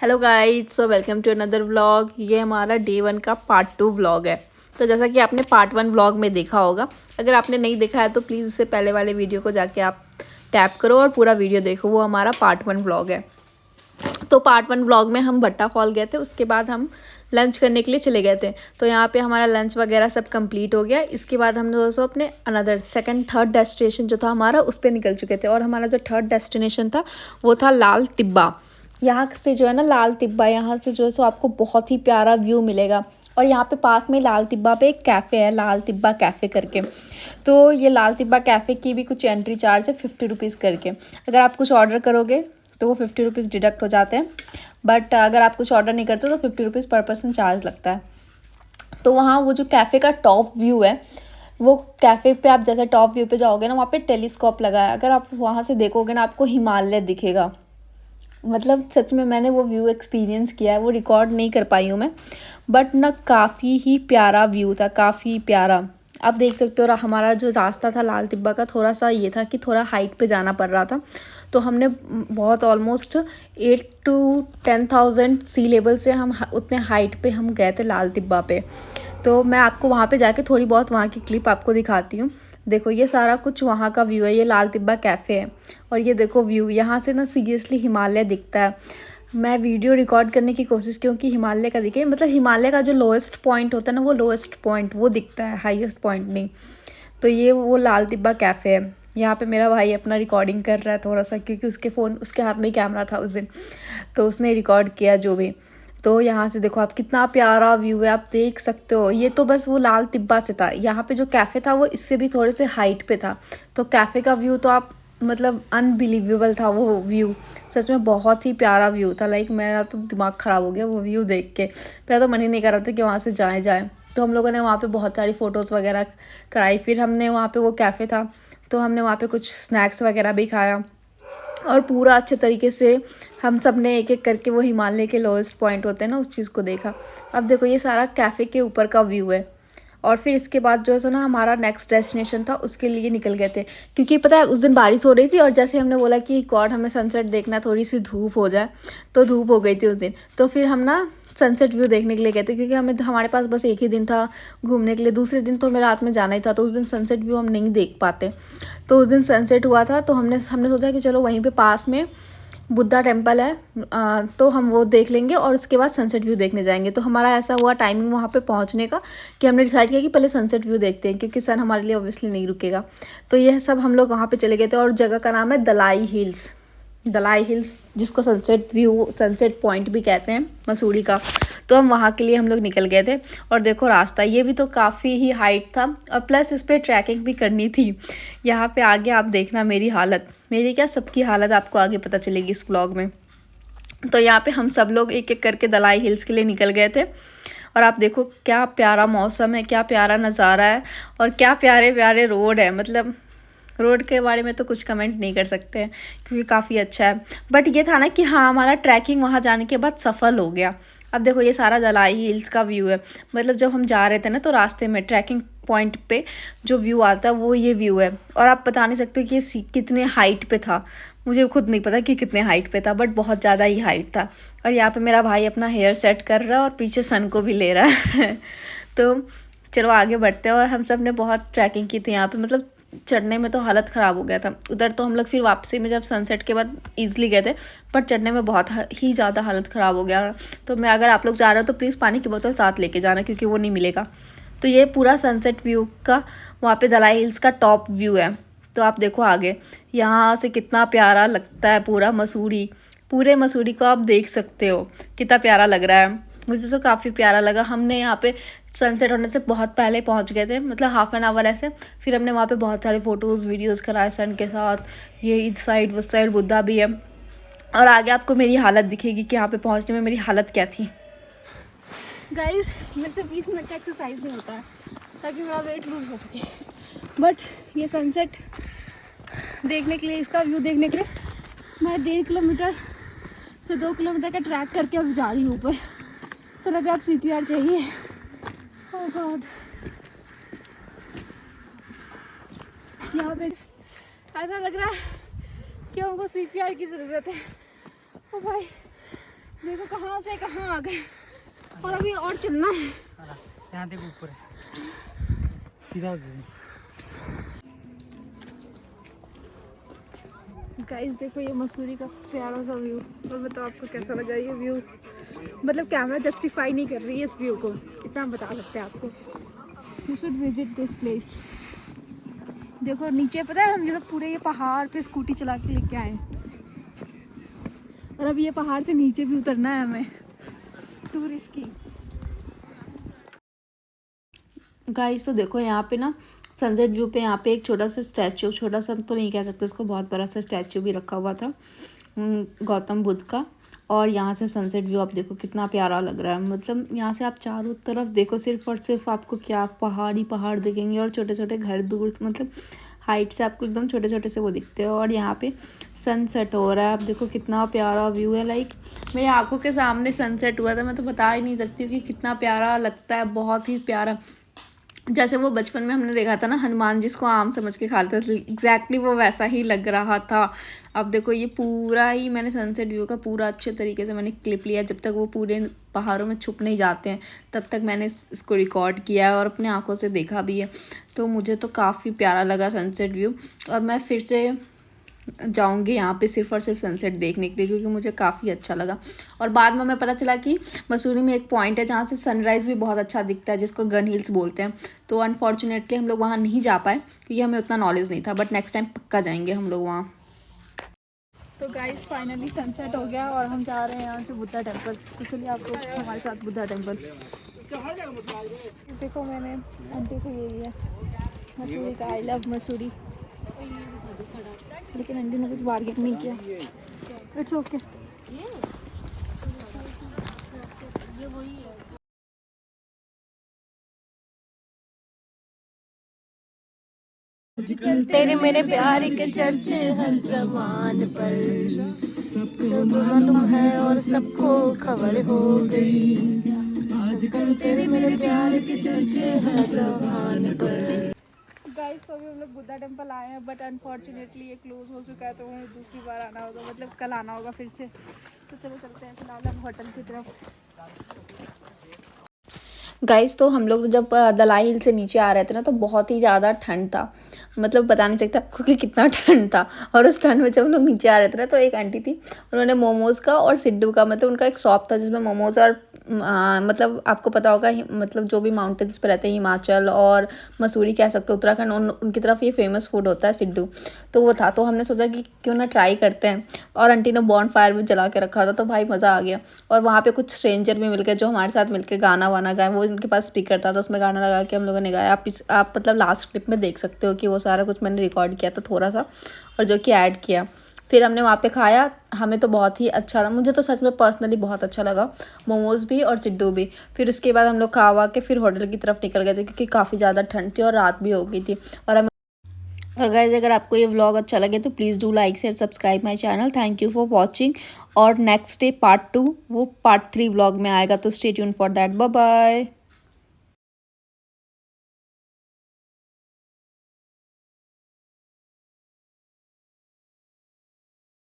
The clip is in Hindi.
Hello guys, so welcome to another vlog. ये हमारा डे 1 का पार्ट 2 व्लॉग है। तो जैसा कि आपने पार्ट 1 व्लॉग में देखा होगा, अगर आपने नहीं देखा है तो प्लीज़ इससे पहले वाले वीडियो को जाके आप टैप करो और पूरा वीडियो देखो। वो हमारा पार्ट 1 व्लॉग है। तो पार्ट 1 व्लॉग में हम भट्टा फॉल गए थे, उसके बाद हम लंच करने के लिए चले गए थे। तो यहाँ पे हमारा लंच वगैरह सब कंप्लीट हो गया। इसके बाद हम दोस्तों अपने अनदर सेकंड थर्ड डेस्टिनेशन जो था हमारा, उस पर निकल चुके थे। और हमारा जो थर्ड डेस्टिनेशन था वो था लाल तिब्बा। यहाँ से जो है ना, लाल तिब्बा, यहाँ से जो है सो आपको बहुत ही प्यारा व्यू मिलेगा। और यहाँ पे पास में लाल तिब्बा पे एक कैफ़े है, लाल तिब्बा कैफ़े करके। तो ये लाल तिब्बा कैफ़े की भी कुछ एंट्री चार्ज है 50 रुपीज़ करके। अगर आप कुछ ऑर्डर करोगे तो वो 50 रुपीज़ डिडक्ट हो जाते हैं। बट अगर आप कुछ ऑर्डर नहीं करते तो 50 रुपीज़ पर पर्सन चार्ज लगता है। तो वहाँ वो जो कैफ़े का टॉप व्यू है, वो कैफ़े पे आप जैसे टॉप व्यू पे जाओगे ना, वहाँ पे टेलीस्कोप लगा है। अगर आप वहाँ से देखोगे ना, आपको हिमालय दिखेगा। मतलब सच में मैंने वो व्यू एक्सपीरियंस किया है, वो रिकॉर्ड नहीं कर पाई हूँ मैं, बट ना काफ़ी ही प्यारा व्यू था, काफ़ी प्यारा। आप देख सकते हो। हमारा जो रास्ता था लाल तिब्बा का, थोड़ा सा ये था कि थोड़ा हाइट पे जाना पड़ रहा था। तो हमने बहुत ऑलमोस्ट 8 to 10,000 सी लेवल से हम उतने हाइट पे हम गए थे लाल तिब्बा पे। तो मैं आपको वहाँ पे जाके थोड़ी बहुत वहाँ की क्लिप आपको दिखाती हूँ। देखो ये सारा कुछ वहाँ का व्यू है, ये लाल तिब्बा कैफ़े है। और ये देखो व्यू, यहाँ से ना सीरियसली हिमालय दिखता है। मैं वीडियो रिकॉर्ड करने की कोशिश की कि हिमालय का दिखे, मतलब हिमालय का जो लोएस्ट पॉइंट होता है ना, वो लोएस्ट पॉइंट वो दिखता है, हाईएस्ट पॉइंट नहीं। तो ये वो लाल तिब्बा कैफ़े है। यहाँ पे मेरा भाई अपना रिकॉर्डिंग कर रहा है थोड़ा सा, क्योंकि उसके हाथ में ही कैमरा था उस दिन, तो उसने रिकॉर्ड किया जो भी। तो यहाँ से देखो आप, कितना प्यारा व्यू है, आप देख सकते हो। ये तो बस वो लाल तिब्बा से था। यहाँ पे जो कैफ़े था वो इससे भी थोड़े से हाइट पे था। तो कैफ़े का व्यू तो आप, मतलब अनबिलीवेबल था वो व्यू। सच में बहुत ही प्यारा व्यू था। लाइक मेरा तो दिमाग ख़राब हो गया वो व्यू देख के। मेरा तो मन ही नहीं कर रहा था कि वहाँ से जाए। तो हम लोगों ने वहाँ पे बहुत सारी फ़ोटोज़ वगैरह कराई। फिर हमने वहाँ पे, वो कैफ़े था तो हमने वहाँ पे कुछ स्नैक्स वगैरह भी खाया। और पूरा अच्छे तरीके से हम सब ने एक एक करके वो हिमालय के लोएस्ट पॉइंट होते हैं ना, उस चीज़ को देखा। अब देखो ये सारा कैफ़े के ऊपर का व्यू है। और फिर इसके बाद जो है सो ना, हमारा नेक्स्ट डेस्टिनेशन था, उसके लिए निकल गए थे। क्योंकि पता है उस दिन बारिश हो रही थी, और जैसे हमने बोला कि गॉड हमें सनसेट देखना, थोड़ी सी धूप हो जाए, तो धूप हो गई थी उस दिन। तो फिर हम ना सनसेट व्यू देखने के लिए गए थे, क्योंकि हमारे पास बस एक ही दिन था घूमने के लिए। दूसरे दिन तो हमें रात में जाना ही था, तो उस दिन सनसेट व्यू हम नहीं देख पाते। तो उस दिन सनसेट हुआ था, तो हमने सोचा कि चलो वहीं पे पास में बुद्धा टेम्पल है, तो हम वो देख लेंगे और उसके बाद सनसेट व्यू देखने जाएंगे। तो हमारा ऐसा हुआ टाइमिंग वहाँ पे पहुँचने का कि हमने डिसाइड किया कि पहले सनसेट व्यू देखते हैं, क्योंकि सन हमारे लिए ऑब्वियसली नहीं रुकेगा। तो यह सब हम लोग वहाँ पे चले गए थे। और जगह का नाम है दलाई हिल्स। दलाई हिल्स, जिसको सनसेट पॉइंट भी कहते हैं, मसूरी का। तो हम वहाँ के लिए हम लोग निकल गए थे। और देखो रास्ता ये भी तो काफ़ी ही हाइट था, और प्लस इस पर ट्रैकिंग भी करनी थी। यहाँ पे आगे आप देखना मेरी हालत, मेरी क्या सबकी हालत आपको आगे पता चलेगी इस व्लॉग में। तो यहाँ पे हम सब लोग एक एक करके दलाई हिल्स के लिए निकल गए थे। और आप देखो क्या प्यारा मौसम है, क्या प्यारा नज़ारा है, और क्या प्यारे प्यारे रोड है। मतलब रोड के बारे में तो कुछ कमेंट नहीं कर सकते हैं, क्योंकि काफ़ी अच्छा है। बट ये था ना कि हाँ, हमारा ट्रैकिंग वहाँ जाने के बाद सफल हो गया। अब देखो ये सारा दलाई हिल्स का व्यू है। मतलब जब हम जा रहे थे ना, तो रास्ते में ट्रैकिंग पॉइंट पे जो व्यू आता है वो ये व्यू है। और आप बता नहीं सकते कि ये कितने हाइट पे था। मुझे खुद नहीं पता कि कितने हाइट पे था, बट बहुत ज़्यादा ही हाइट था। और यहाँ पे मेरा भाई अपना हेयर सेट कर रहा है और पीछे सन को भी ले रहा है तो चलो आगे बढ़ते हैं। और हम सब ने बहुत ट्रैकिंग की थी यहाँ पे। मतलब चढ़ने में तो हालत ख़राब हो गया था उधर। तो हम लोग फिर वापसी में जब सनसेट के बाद ईज़िली गए थे, पर चढ़ने में बहुत ही ज़्यादा हालत ख़राब हो गया। तो मैं, अगर आप लोग जा रहे हो तो प्लीज़ पानी की बोतल साथ लेके जाना, क्योंकि वो नहीं मिलेगा। तो ये पूरा सनसेट व्यू का वहाँ पे दलाई हिल्स का टॉप व्यू है। तो आप देखो आगे, यहाँ से कितना प्यारा लगता है पूरा मसूरी। पूरे मसूरी को आप देख सकते हो, कितना प्यारा लग रहा है। मुझे तो काफ़ी प्यारा लगा। हमने यहाँ पे सनसेट होने से बहुत पहले पहुँच गए थे, मतलब हाफ एन आवर ऐसे। फिर हमने वहाँ पे बहुत सारे फ़ोटोज़ वीडियोज़ कराए सन के साथ। ये इस साइड उस साइड बुद्धा भी है। और आगे आपको मेरी हालत दिखेगी कि यहाँ पे पहुँचने में मेरी हालत क्या थी। गाइस, मेरे से 20 मिनट का एक्सरसाइज नहीं होता है ताकि मेरा वेट लूज़ हो सके। बट ये सनसेट देखने के लिए, इसका व्यू देखने के लिए मैं 1.5 किलोमीटर से 2 किलोमीटर का ट्रैक करके अब जा रही हूँ ऊपर। तो लगे आप CPR चाहिए। ओह गॉड, यहाँ पे ऐसा लग रहा है कि हमको CPR की ज़रूरत है। ओ भाई, देखो कहाँ से कहाँ आ गए और अभी और चलना है। यहाँ देखो ऊपर सीधा गाइस देखो ये मसूरी का प्यारा सा व्यू। और बताओ आपको कैसा लगा ये व्यू। मतलब कैमरा जस्टिफाई नहीं कर रही है इस व्यू को, इतना बता सकते हैं आपको। You should visit this place. देखो नीचे पता है हम लोग पूरे ये पहाड़ पे स्कूटी चला के लेके आए और अब ये पहाड़ से नीचे भी उतरना है हमें, टूरिस्ट की। गाइस तो देखो यहाँ पे ना सनसेट व्यू पे यहाँ पे एक छोटा सा स्टैचू, छोटा सा तो नहीं कह सकते इसको, बहुत बड़ा सा स्टैचू भी रखा हुआ था गौतम बुद्ध का। और यहाँ से सनसेट व्यू आप देखो कितना प्यारा लग रहा है। मतलब यहाँ से आप चारों तरफ देखो सिर्फ और सिर्फ आपको क्या पहाड़ ही पहाड़ दिखेंगे और छोटे छोटे घर दूर, मतलब हाइट से आपको एकदम छोटे छोटे से वो दिखते हैं। और यहाँ पे सनसेट हो रहा है, आप देखो कितना प्यारा व्यू है। लाइक मेरी आंखों के सामने सनसेट हुआ था, मैं तो बता ही नहीं सकती हूँ कि कितना प्यारा लगता है, बहुत ही प्यारा। जैसे वो बचपन में हमने देखा था ना हनुमान जिसको आम समझ के खाते थे, एग्जैक्टली वो वैसा ही लग रहा था। अब देखो ये पूरा ही मैंने सनसेट व्यू का पूरा अच्छे तरीके से मैंने क्लिप लिया। जब तक वो पूरे पहाड़ों में छुप नहीं जाते हैं तब तक मैंने इसको रिकॉर्ड किया है और अपने आंखों से देखा भी है। तो मुझे तो काफ़ी प्यारा लगा सनसेट व्यू और मैं फिर से जाऊंगी यहाँ पे सिर्फ और सिर्फ सनसेट देखने के लिए, क्योंकि मुझे काफ़ी अच्छा लगा। और बाद में हमें पता चला कि मसूरी में एक पॉइंट है जहाँ से सनराइज़ भी बहुत अच्छा दिखता है, जिसको गन हिल्स बोलते हैं। तो अनफॉर्चुनेटली हम लोग वहाँ नहीं जा पाए क्योंकि हमें उतना नॉलेज नहीं था, बट नेक्स्ट टाइम पक्का जाएंगे हम लोग वहाँ। तो गाइस फाइनली सनसेट हो गया और हम जा रहे हैं यहाँ से बुद्धा टेम्पल। तो चलिए आपको हमारे साथ बुद्धा टेम्पल। देखो मैंने आंटी से ये लिया मसूरी का, आई लव मसूरी, लेकिन आंटी ने कुछ बार्गेन नहीं किया। It's okay. तेरे मेरे प्यार के चर्चे हर जबान पर, तो मालूम है और सबको खबर हो गई, आजकल तेरे मेरे प्यार के चर्चे हर जबान पर। गाइस तो अभी हम लोग बुद्धा टेम्पल आए हैं, बट अनफॉर्चुनेटली ये क्लोज हो चुका है, तो हमें दूसरी बार आना होगा, मतलब कल आना होगा फिर से। तो चलो चलते हैं फिलहाल हम होटल की तरफ। गाइस तो हम लोग जब दलाई हिल से नीचे आ रहे थे ना तो बहुत ही ज़्यादा ठंड था, मतलब बता नहीं सकता आपको कि कितना ठंड था। और उस ठंड में जब हम लोग नीचे आ रहे थे ना तो एक आंटी थी, उन्होंने मोमोज़ का और सिड्डू का, मतलब उनका एक शॉप था जिसमें मोमोज़ और मतलब आपको पता होगा मतलब जो भी माउंटेन्स पे रहते हैं, हिमाचल और मसूरी कह सकते हो, उत्तराखंड, उनकी तरफ ये फेमस फूड होता है सिड्डू। तो वो था, तो हमने सोचा कि क्यों ना ट्राई करते हैं। और आंटी ने बॉन फायर भी जला के रखा था, तो भाई मज़ा आ गया। और वहाँ पे कुछ स्ट्रेंजर भी मिल गए जो हमारे साथ मिलके गाना वाना गाए। वो इनके पास स्पीकर था तो उसमें गाना लगा के हम लोगों ने गाया। आप मतलब लास्ट क्लिप में देख सकते हो कि वो सारा कुछ मैंने रिकॉर्ड किया था थोड़ा सा, और जो कि ऐड किया। फिर हमने वहाँ पे खाया, हमें तो बहुत ही अच्छा लगा, मुझे तो सच में पर्सनली बहुत अच्छा लगा, मोमोज़ भी और सिड्डू भी। फिर उसके बाद हम लोग खा वा के फिर होटल की तरफ निकल गए थे, क्योंकि काफ़ी ज़्यादा ठंड थी और रात भी हो गई थी। और गाइस अगर आपको ये व्लॉग अच्छा लगे तो please do like share subscribe my channel. Thank you for watching. और नेक्स्ट डे पार्ट 2 वो पार्ट 3 व्लॉग में आएगा, तो stay tune for that. Bye bye.